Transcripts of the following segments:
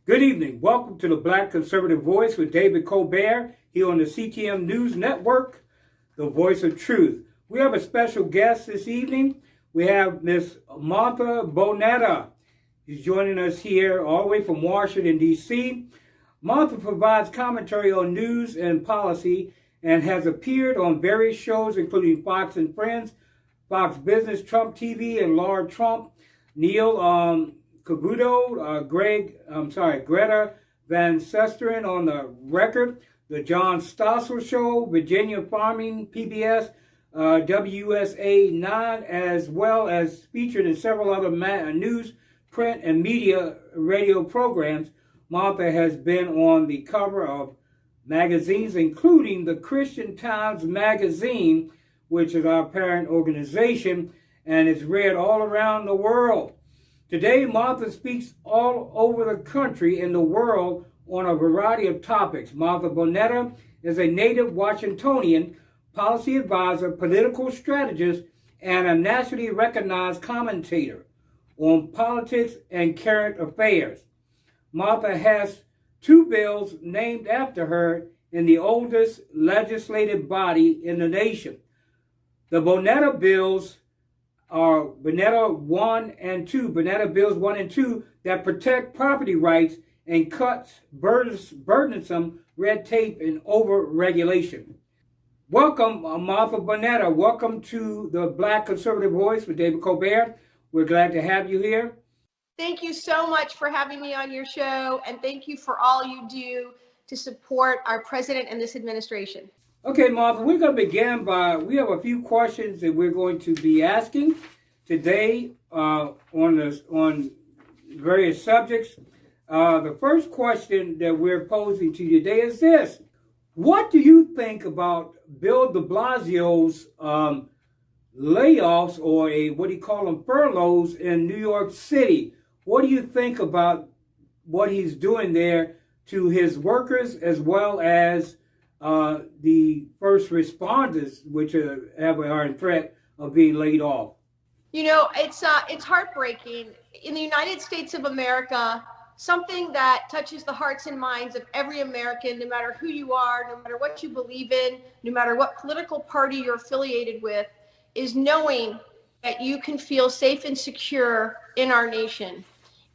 Good evening. Welcome to the Black Conservative Voice with David Colbert here on the CTM News Network, the voice of truth. We have a special guest this evening. We have Miss Martha Boneta. She's joining us here all the way from Washington, D.C. Martha provides commentary on news and policy and has appeared on various shows including Fox and Friends, Fox Business, Trump TV, and Lord Trump, Neil Cavuto, Greta Van Susteren on the Record, The John Stossel Show, Virginia Farming, PBS, WUSA 9, as well as featured in several other news, print, and media radio programs. Martha has been on the cover of magazines, including the Christian Times Magazine, which is our parent organization, and is read all around the world. Today, Martha speaks all over the country and the world on a variety of topics. Martha Boneta is a native Washingtonian, policy advisor, political strategist, and a nationally recognized commentator on politics and current affairs. Martha has two bills named after her in the oldest legislative body in the nation. The Boneta bills are Boneta 1 and 2, Boneta bills 1 and 2 that protect property rights and cuts burdensome red tape and over-regulation. Welcome, Martha Boneta. Welcome to the Black Conservative Voice with David Colbert. We're glad to have you here. Thank you so much for having me on your show, and thank you for all you do to support our president and this administration. Okay, Martha, we're going to begin we have a few questions that we're going to be asking today on various subjects. The first question that we're posing to you today is this. What do you think about Bill de Blasio's layoffs, or what do you call them, furloughs in New York City? What do you think about what he's doing there to his workers as well as the first responders, which are in threat of being laid off? You know, it's heartbreaking. In the United States of America, something that touches the hearts and minds of every American, no matter who you are, no matter what you believe in, no matter what political party you're affiliated with, is knowing that you can feel safe and secure in our nation.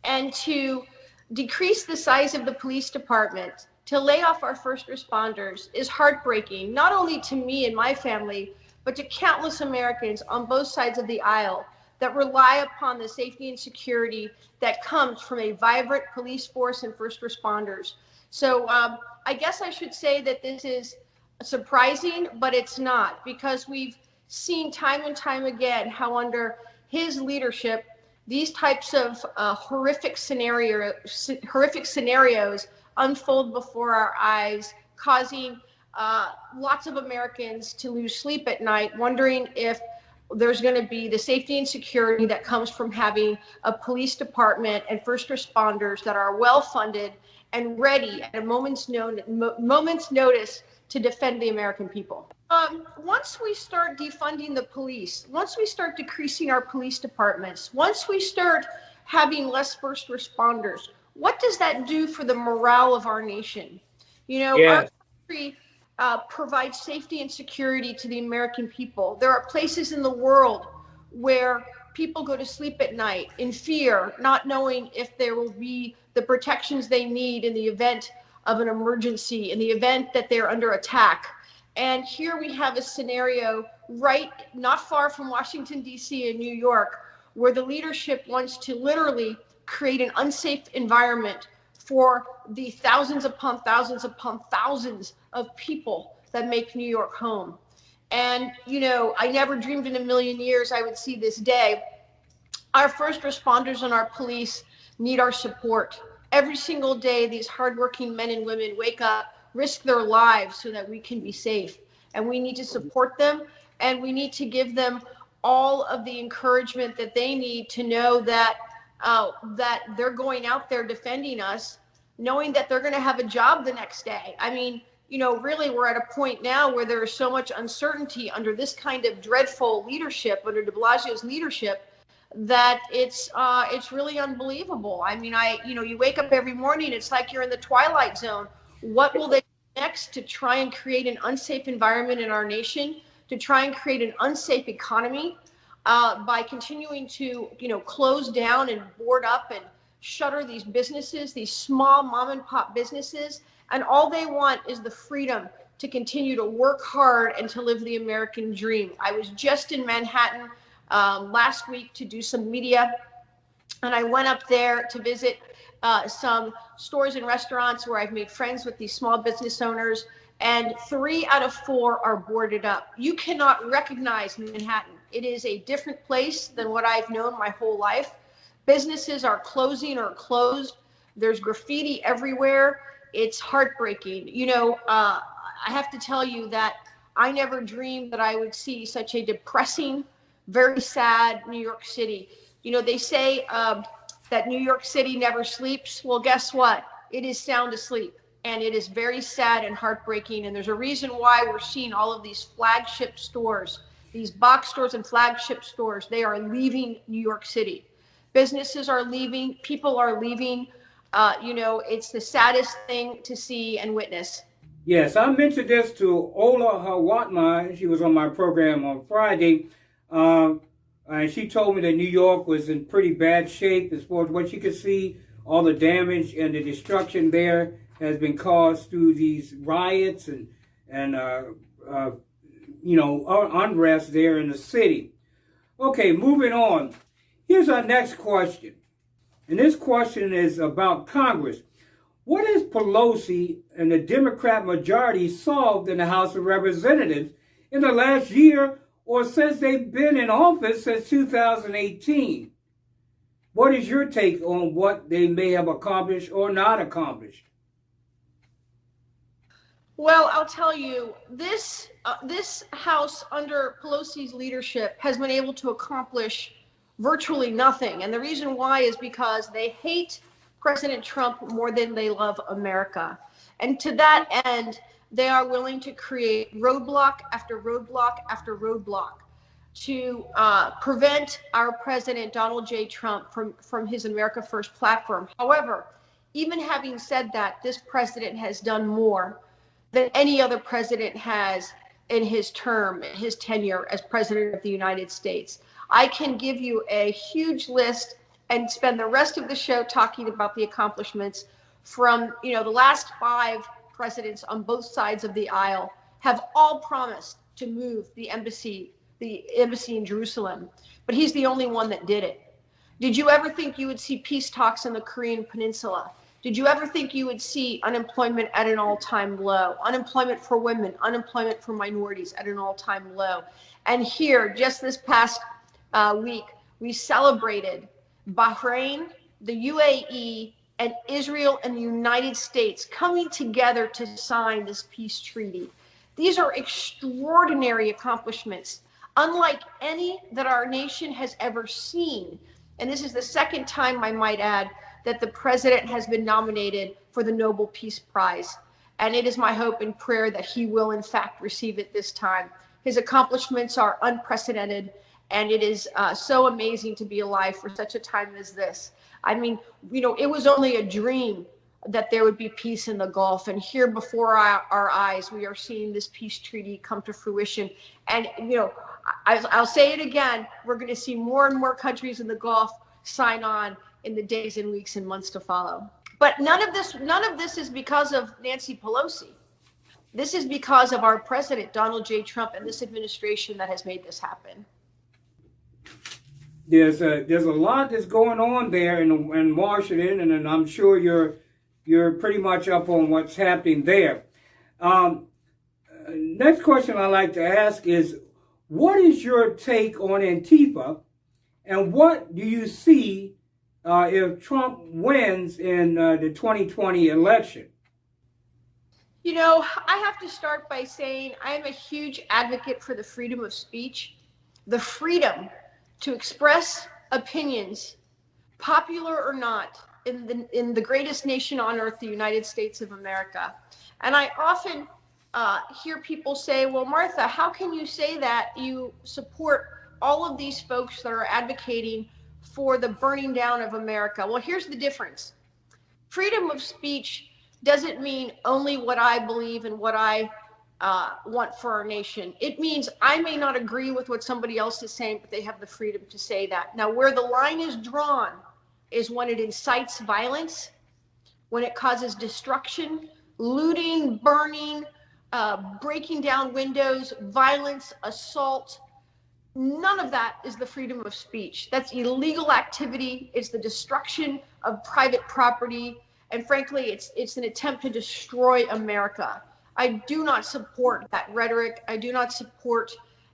And to decrease the size of the police department, to lay off our first responders, is heartbreaking, not only to me and my family, but to countless Americans on both sides of the aisle that rely upon the safety and security that comes from a vibrant police force and first responders. So I guess I should say that this is surprising, but it's not, because we've seen time and time again how under his leadership, these types of horrific scenarios unfold before our eyes, causing lots of Americans to lose sleep at night, wondering if there's going to be the safety and security that comes from having a police department and first responders that are well funded and ready at a moment's notice to defend the American people. Once we start defunding the police, once we start decreasing our police departments, once we start having less first responders, what does that do for the morale of our nation? You know, Our country provides safety and security to the American people. There are places in the world where people go to sleep at night in fear, not knowing if there will be the protections they need in the event of an emergency, in the event that they're under attack. And here we have a scenario right not far from Washington, D.C. and New York, where the leadership wants to literally create an unsafe environment for the thousands upon thousands of people that make New York home. And, you know, I never dreamed in a million years I would see this day. Our first responders and our police need our support. Every single day, these hardworking men and women wake up, risk their lives so that we can be safe. And we need to support them, and we need to give them all of the encouragement that they need to know that that they're going out there defending us, knowing that they're going to have a job the next day. I mean, you know, really, we're at a point now where there is so much uncertainty under this kind of dreadful leadership, under de Blasio's leadership, that it's really unbelievable. I mean, you wake up every morning, it's like you're in the twilight zone. What will they do next to try and create an unsafe environment in our nation, to try and create an unsafe economy, by continuing to, close down and board up and shutter these businesses, these small mom and pop businesses, and all they want is the freedom to continue to work hard and to live the American dream. I was just in Manhattan last week to do some media, and I went up there to visit some stores and restaurants where I've made friends with these small business owners, and 3 out of 4 are boarded up. You cannot recognize Manhattan. It is a different place than what I've known my whole life. Businesses are closing or closed. There's graffiti everywhere. It's heartbreaking. I have to tell you that I never dreamed that I would see such a depressing, very sad New York City. They say that New York City never sleeps. Well, guess what? It is sound asleep, and it is very sad and heartbreaking. And there's a reason why we're seeing all of these flagship stores, these box stores and flagship stores. They are leaving New York City. Businesses are leaving. People are leaving. It's the saddest thing to see and witness. Yes, I mentioned this to Ola Hawatma. She was on my program on Friday. And she told me that New York was in pretty bad shape as far as what she could see. All the damage and the destruction there has been caused through these riots and unrest there in the city. Okay, moving on. Here's our next question. And this question is about Congress. What has Pelosi and the Democrat majority solved in the House of Representatives in the last year or since they've been in office since 2018? What is your take on what they may have accomplished or not accomplished? Well, I'll tell you, this House under Pelosi's leadership has been able to accomplish virtually nothing. And the reason why is because they hate President Trump more than they love America. And to that end, they are willing to create roadblock after roadblock after roadblock to prevent our president, Donald J. Trump, from his America First platform. However, even having said that, this president has done more than any other president has in his term, his tenure as president of the United States. I can give you a huge list and spend the rest of the show talking about the accomplishments from, the last 5 presidents on both sides of the aisle have all promised to move the embassy in Jerusalem, but he's the only one that did it. Did you ever think you would see peace talks in the Korean Peninsula? Did you ever think you would see unemployment at an all-time low? Unemployment for women, unemployment for minorities at an all-time low. And here, just this past week, we celebrated Bahrain, the UAE, and Israel and the United States coming together to sign this peace treaty. These are extraordinary accomplishments, unlike any that our nation has ever seen. And this is the second time, I might add, that the president has been nominated for the Nobel Peace Prize. And it is my hope and prayer that he will, in fact, receive it this time. His accomplishments are unprecedented, and it is so amazing to be alive for such a time as this. I mean, it was only a dream that there would be peace in the Gulf. And here before our eyes, we are seeing this peace treaty come to fruition. And, I'll say it again, we're going to see more and more countries in the Gulf sign on in the days and weeks and months to follow. But none of this is because of Nancy Pelosi. This is because of our president, Donald J. Trump, and this administration that has made this happen. There's a lot that's going on there in Washington, and I'm sure you're pretty much up on what's happening there. Next question I'd like to ask is, what is your take on Antifa, and what do you see if Trump wins in the 2020 election? I have to start by saying I am a huge advocate for the freedom of speech, the freedom to express opinions, popular or not, in the greatest nation on earth, the United States of America. And I often hear people say, well, Martha, how can you say that? You support all of these folks that are advocating for the burning down of America. Well, here's the difference. Freedom of speech doesn't mean only what I believe and what I want for our nation. It means I may not agree with what somebody else is saying, but they have the freedom to say that. Now, where the line is drawn is when it incites violence, when it causes destruction, looting, burning, breaking down windows, violence, assault. None of that is the freedom of speech. That's illegal activity. It's the destruction of private property. And frankly, it's an attempt to destroy America. I do not support that rhetoric. I do not support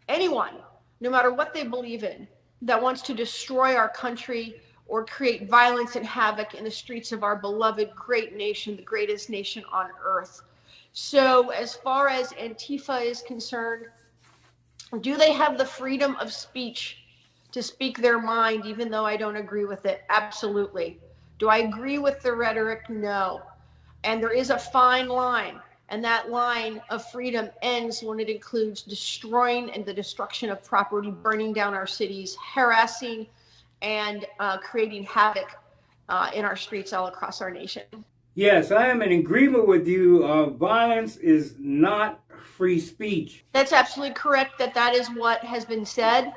anyone, no matter what they believe in, that wants to destroy our country or create violence and havoc in the streets of our beloved great nation, the greatest nation on earth. So as far as Antifa is concerned, do they have the freedom of speech to speak their mind, even though I don't agree with it? Absolutely. Do I agree with the rhetoric? No. And there is a fine line, and that line of freedom ends when it includes destroying and the destruction of property, burning down our cities, harassing and creating havoc in our streets all across our nation. Yes, I am in agreement with you. Violence is not free speech. That's absolutely correct. That is what has been said,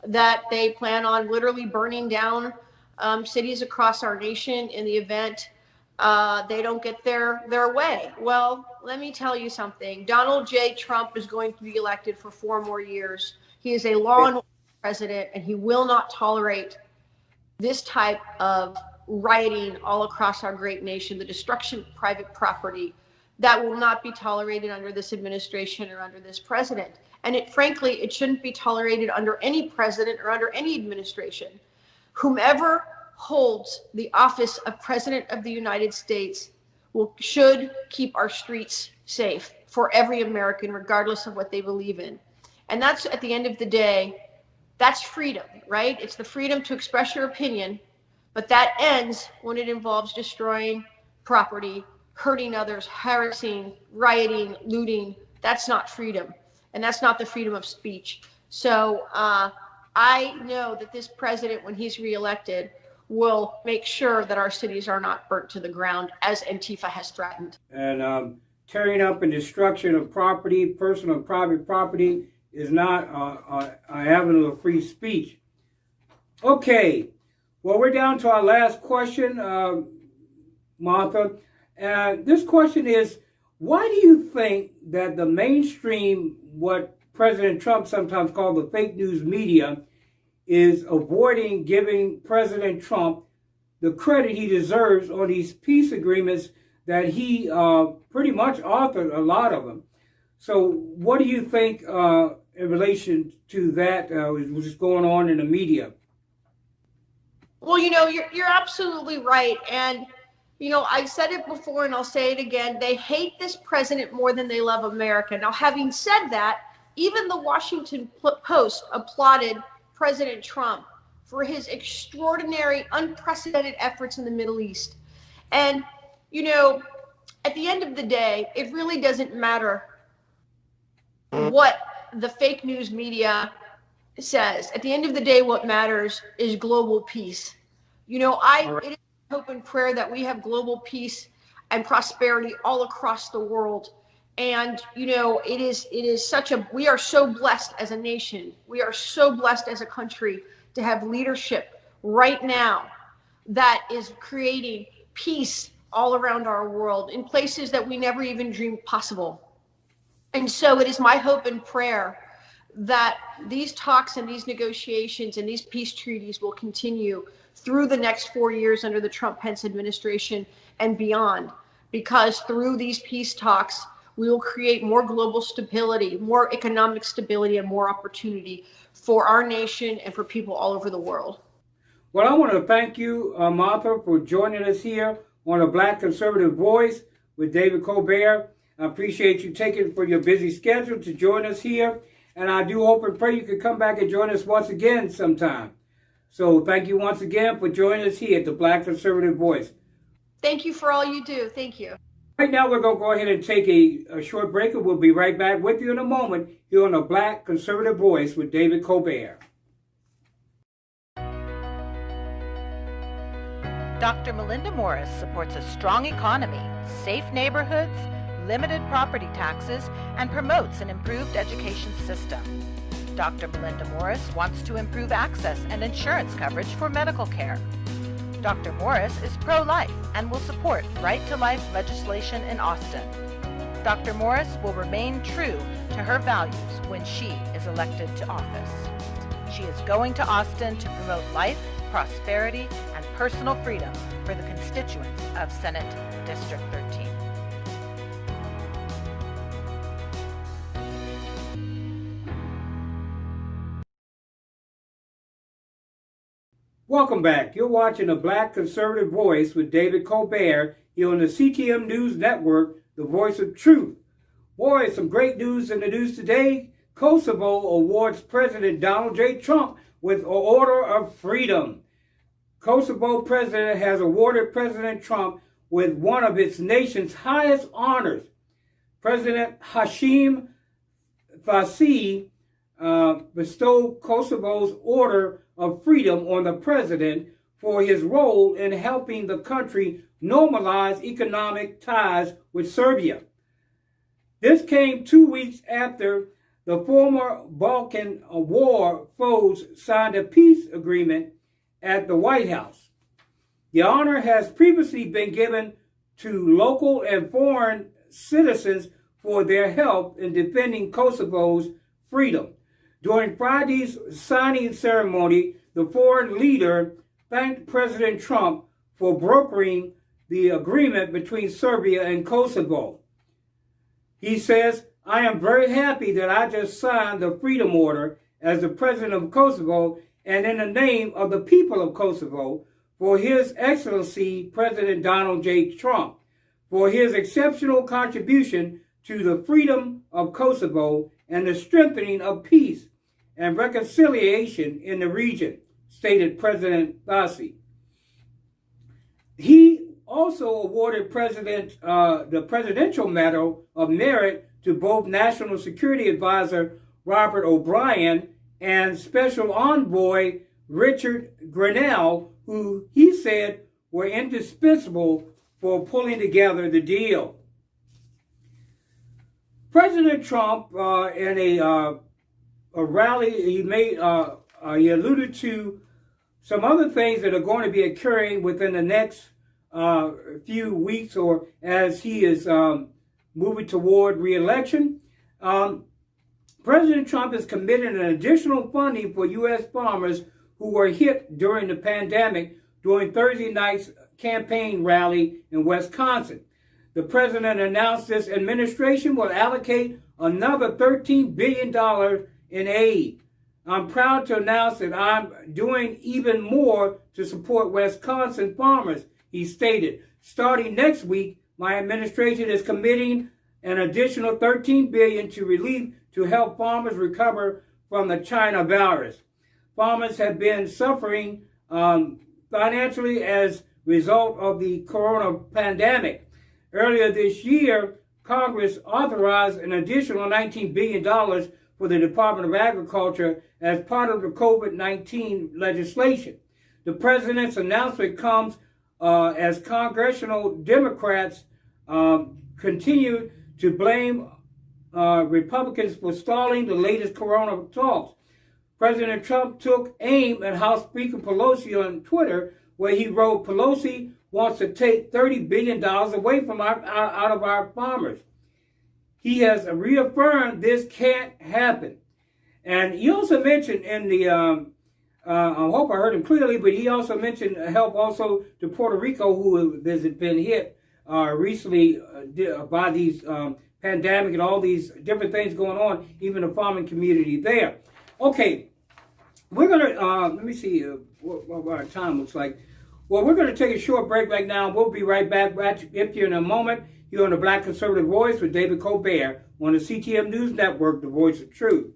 that they plan on literally burning down cities across our nation in the event they don't get their way. Well, let me tell you something. Donald J. Trump is going to be elected for 4 more years. He is a law and order president, and he will not tolerate this type of rioting all across our great nation, the destruction of private property. That will not be tolerated under this administration or under this president. And frankly, it shouldn't be tolerated under any president or under any administration. Whomever holds the office of President of the United States should keep our streets safe for every American, regardless of what they believe in. And that's, at the end of the day, that's freedom, right? It's the freedom to express your opinion, but that ends when it involves destroying property, hurting others, harassing, rioting, looting. That's not freedom, and that's not the freedom of speech. So I know that this president, when he's reelected, will make sure that our cities are not burnt to the ground, as Antifa has threatened. And tearing up and destruction of property, personal and private property, is not a avenue of free speech. Okay, well, we're down to our last question, Martha. This question is, why do you think that the mainstream, what President Trump sometimes called the fake news media, is avoiding giving President Trump the credit he deserves on these peace agreements that he pretty much authored a lot of them? So what do you think in relation to that, which is going on in the media? Well, you're absolutely right. And, I've said it before and I'll say it again. They hate this president more than they love America. Now, having said that, even the Washington Post applauded President Trump for his extraordinary, unprecedented efforts in the Middle East. And, at the end of the day, it really doesn't matter what the fake news media says. At the end of the day, what matters is global peace. It is hope and prayer that we have global peace and prosperity all across the world. And, it is we are so blessed as a nation. We are so blessed as a country to have leadership right now that is creating peace all around our world in places that we never even dreamed possible. And so it is my hope and prayer that these talks and these negotiations and these peace treaties will continue through the next 4 years under the Trump-Pence administration and beyond, because through these peace talks, we will create more global stability, more economic stability, and more opportunity for our nation and for people all over the world. Well, I want to thank you, Martha, for joining us here on A Black Conservative Voice with David Colbert. I appreciate you taking for your busy schedule to join us here. And I do hope and pray you can come back and join us once again sometime. So thank you once again for joining us here at the Black Conservative Voice. Thank you for all you do. Thank you. Right now, we're going to go ahead and take a short break, and we'll be right back with you in a moment here on the Black Conservative Voice with David Colbert. Dr. Melinda Morris supports a strong economy, safe neighborhoods, limited property taxes, and promotes an improved education system. Dr. Melinda Morris wants to improve access and insurance coverage for medical care. Dr. Morris is pro-life and will support right-to-life legislation in Austin. Dr. Morris will remain true to her values when she is elected to office. She is going to Austin to promote life, prosperity, and personal freedom for the constituents of Senate District 13. Welcome back. You're watching The Black Conservative Voice with David Colbert here on the CTM News Network, the voice of truth. Boy, some great news in the news today. Kosovo awards President Donald J. Trump with an Order of Freedom. Kosovo president has awarded President Trump with one of its nation's highest honors. President Hashim Thaçi bestowed Kosovo's Order of Freedom on the president for his role in helping the country normalize economic ties with Serbia. This came 2 weeks after the former Balkan war foes signed a peace agreement at the White House. The honor has previously been given to local and foreign citizens for their help in defending Kosovo's freedom. During Friday's signing ceremony, the foreign leader thanked President Trump for brokering the agreement between Serbia and Kosovo. He says, "I am very happy that I just signed the Freedom Order as the president of Kosovo and in the name of the people of Kosovo for His Excellency President Donald J. Trump for his exceptional contribution to the freedom of Kosovo and the strengthening of peace and reconciliation in the region," stated President Thaçi. He also awarded the Presidential Medal of Merit to both National Security Advisor Robert O'Brien and Special Envoy Richard Grenell, who he said were indispensable for pulling together the deal. President Trump, in a rally, he alluded to some other things that are going to be occurring within the next few weeks, or as he is moving toward re-election. President Trump is committing an additional funding for U.S. farmers who were hit during the pandemic during Thursday night's campaign rally in Wisconsin. The president announced this administration will allocate another $13 billion in aid. "I'm proud to announce that I'm doing even more to support Wisconsin farmers," he stated. "Starting next week, my administration is committing an additional $13 billion to relief to help farmers recover from the China virus. Farmers have been suffering financially as a result of the corona pandemic. Earlier this year, Congress authorized an additional $19 billion for the Department of Agriculture as part of the COVID-19 legislation. The president's announcement comes as congressional Democrats continue to blame Republicans for stalling the latest corona talks. President Trump took aim at House Speaker Pelosi on Twitter, where he wrote, "Pelosi wants to take $30 billion away from out of our farmers." He has reaffirmed this can't happen. And he also mentioned in the, I hope I heard him clearly, but he also mentioned help also to Puerto Rico, who has been hit recently by these pandemic and all these different things going on, even the farming community there. Okay, we're going to, let me see what our time looks like. Well, we're going to take a short break right now. We'll be right back with you in a moment here on the Black Conservative Voice with David Colbert on the CTM News Network, the voice of truth.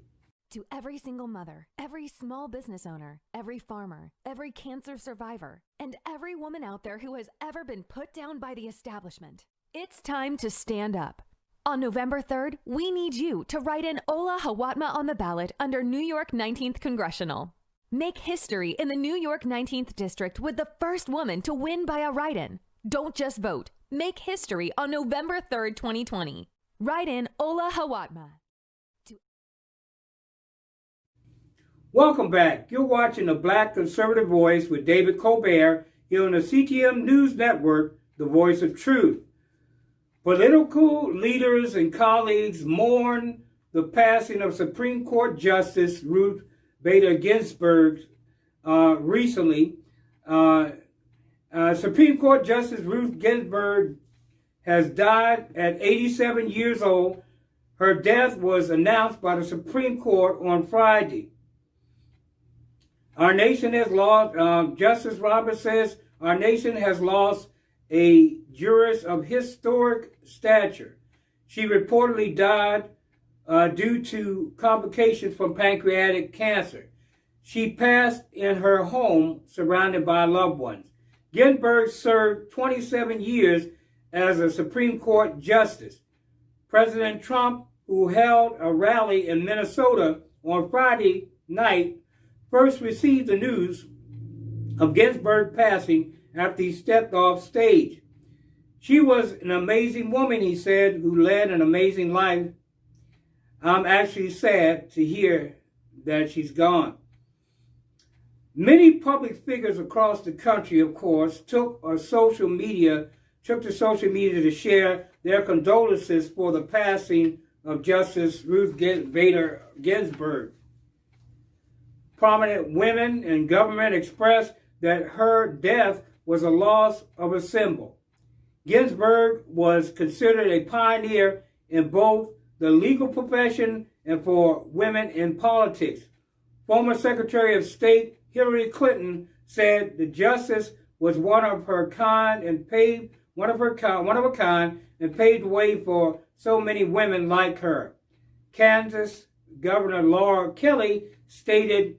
To every single mother, every small business owner, every farmer, every cancer survivor, and every woman out there who has ever been put down by the establishment, it's time to stand up. On November 3rd, we need you to write in Ola Hawatma on the ballot under New York 19th Congressional. Make history in the New York 19th District with the first woman to win by a write-in. Don't just vote. Make history on November 3rd, 2020. Write in Ola Hawatma. Welcome back. You're watching the Black Conservative Voice with David Colbert here on the CTM News Network, the voice of truth. Political leaders and colleagues mourn the passing of Supreme Court Justice Ruth Bader Ginsburg recently. Supreme Court Justice Ruth Ginsburg has died at 87 years old. Her death was announced by the Supreme Court on Friday. Our nation has lost, Justice Roberts says, our nation has lost a jurist of historic stature. She reportedly died due to complications from pancreatic cancer. She passed in her home surrounded by loved ones. Ginsburg served 27 years as a Supreme Court justice. President Trump, who held a rally in Minnesota on Friday night, first received the news of Ginsburg passing after he stepped off stage. She was an amazing woman, he said, who led an amazing life. I'm actually sad to hear that she's gone. Many public figures across the country, of course, took to social media to share their condolences for the passing of Justice Ruth Bader Ginsburg. Prominent women in government expressed that her death was a loss of a symbol. Ginsburg was considered a pioneer in both the legal profession and for women in politics. Former Secretary of State Hillary Clinton said the justice was one of a kind and paved the way for so many women like her. Kansas Governor Laura Kelly stated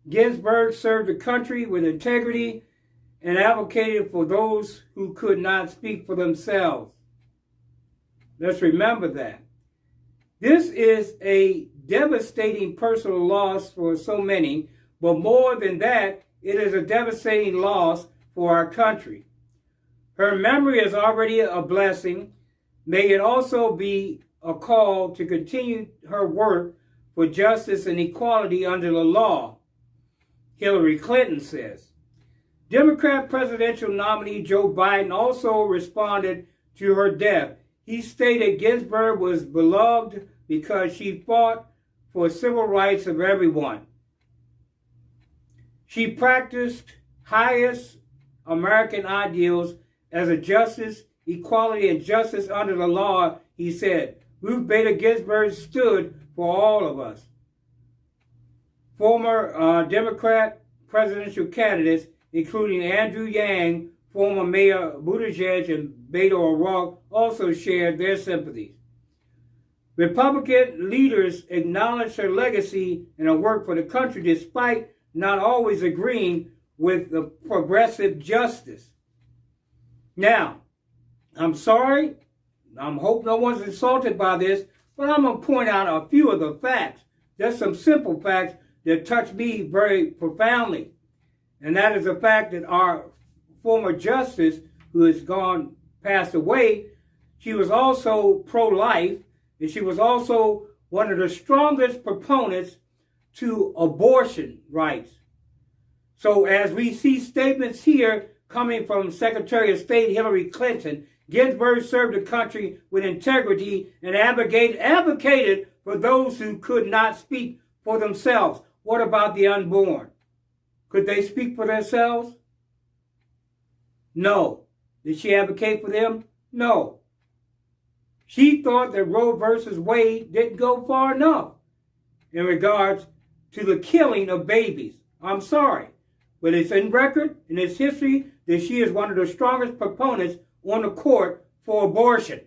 Ginsburg served the country with integrity and advocated for those who could not speak for themselves. Let's remember that. This is a devastating personal loss for so many, but more than that, it is a devastating loss for our country. Her memory is already a blessing. May it also be a call to continue her work for justice and equality under the law, Hillary Clinton says. Democrat presidential nominee Joe Biden also responded to her death. He stated Ginsburg was beloved because she fought for civil rights of everyone. She practiced highest American ideals as a justice, equality, and justice under the law, he said. Ruth Bader Ginsburg stood for all of us. Former Democrat presidential candidates, including Andrew Yang, former Mayor Buttigieg, and Beto O'Rourke, also shared their sympathies. Republican leaders acknowledged her legacy and her work for the country despite not always agreeing with the progressive justice. Now, I'm sorry, I hope no one's insulted by this, but I'm going to point out a few of the facts, just some simple facts that touch me very profoundly. And that is the fact that our former justice, who has passed away, she was also pro-life, and she was also one of the strongest proponents to abortion rights. So as we see statements here coming from Secretary of State Hillary Clinton, Ginsburg served the country with integrity and advocated for those who could not speak for themselves. What about the unborn? Could they speak for themselves? No. Did she advocate for them? No. She thought that Roe versus Wade didn't go far enough in regards to the killing of babies. I'm sorry, but it's in record, in its history, that she is one of the strongest proponents on the court for abortion.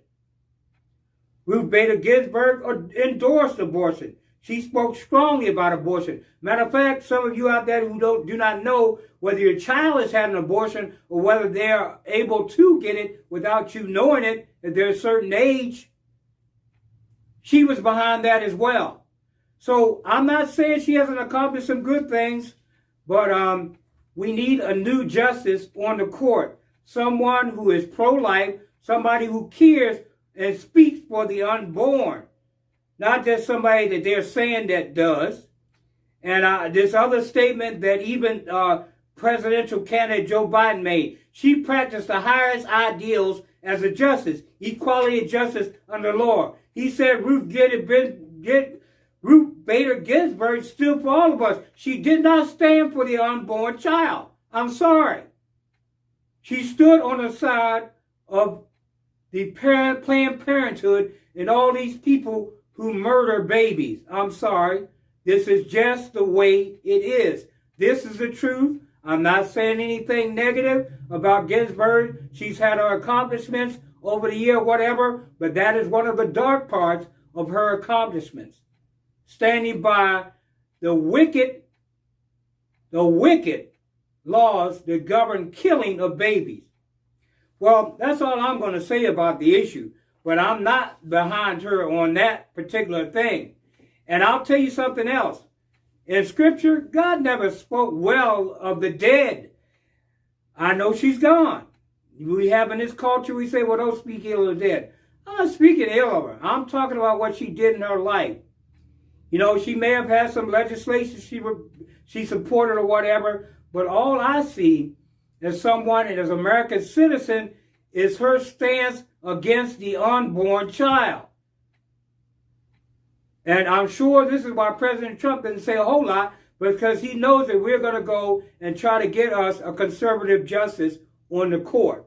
Ruth Bader Ginsburg endorsed abortion. She spoke strongly about abortion. Matter of fact, some of you out there who do not know whether your child has had an abortion or whether they are able to get it without you knowing it at their certain age, she was behind that as well. So I'm not saying she hasn't accomplished some good things, but we need a new justice on the court. Someone who is pro-life, somebody who cares and speaks for the unborn. Not just somebody that they're saying that does. And this other statement that even presidential candidate Joe Biden made, she practiced the highest ideals as a justice, equality of justice under law. He said Ruth Bader Ginsburg stood for all of us. She did not stand for the unborn child. I'm sorry. She stood on the side of the Planned Parenthood and all these people who murder babies. I'm sorry. This is just the way it is. This is the truth. I'm not saying anything negative about Ginsburg. She's had her accomplishments over the year, whatever, but that is one of the dark parts of her accomplishments. Standing by the wicked laws that govern killing of babies. Well, that's all I'm going to say about the issue, but I'm not behind her on that particular thing. And I'll tell you something else. In Scripture, God never spoke well of the dead. I know she's gone. We have in this culture, we say, well, don't speak ill of the dead. I'm not speaking ill of her. I'm talking about what she did in her life. You know, she may have had some legislation she supported or whatever, but all I see as someone, and as an American citizen, is her stance against the unborn child. And I'm sure this is why President Trump didn't say a whole lot, because he knows that we're going to go and try to get us a conservative justice on the court.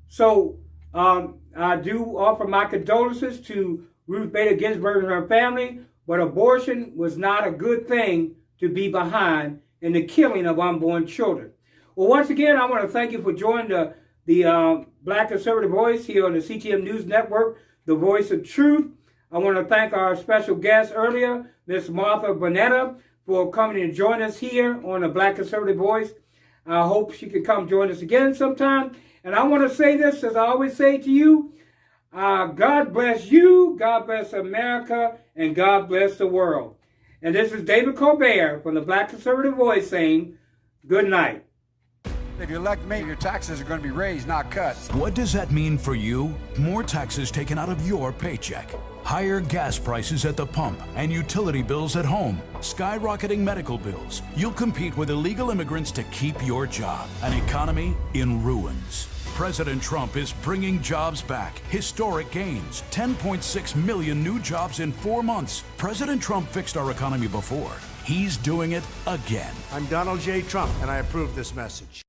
So I do offer my condolences to Ruth Bader Ginsburg and her family, but abortion was not a good thing to be behind in the killing of unborn children. Well, once again, I want to thank you for joining the Black Conservative Voice here on the CTM News Network, the voice of truth. I want to thank our special guest earlier, Ms. Martha Boneta, for coming and join us here on the Black Conservative Voice. I hope she can come join us again sometime. And I want to say this, as I always say to you, God bless you, God bless America, and God bless the world. And this is David Colbert from the Black Conservative Voice saying, good night. If you elect me, your taxes are going to be raised, not cut. What does that mean for you? More taxes taken out of your paycheck. Higher gas prices at the pump and utility bills at home. Skyrocketing medical bills. You'll compete with illegal immigrants to keep your job. An economy in ruins. President Trump is bringing jobs back. Historic gains. 10.6 million new jobs in 4 months. President Trump fixed our economy before. He's doing it again. I'm Donald J. Trump, and I approve this message.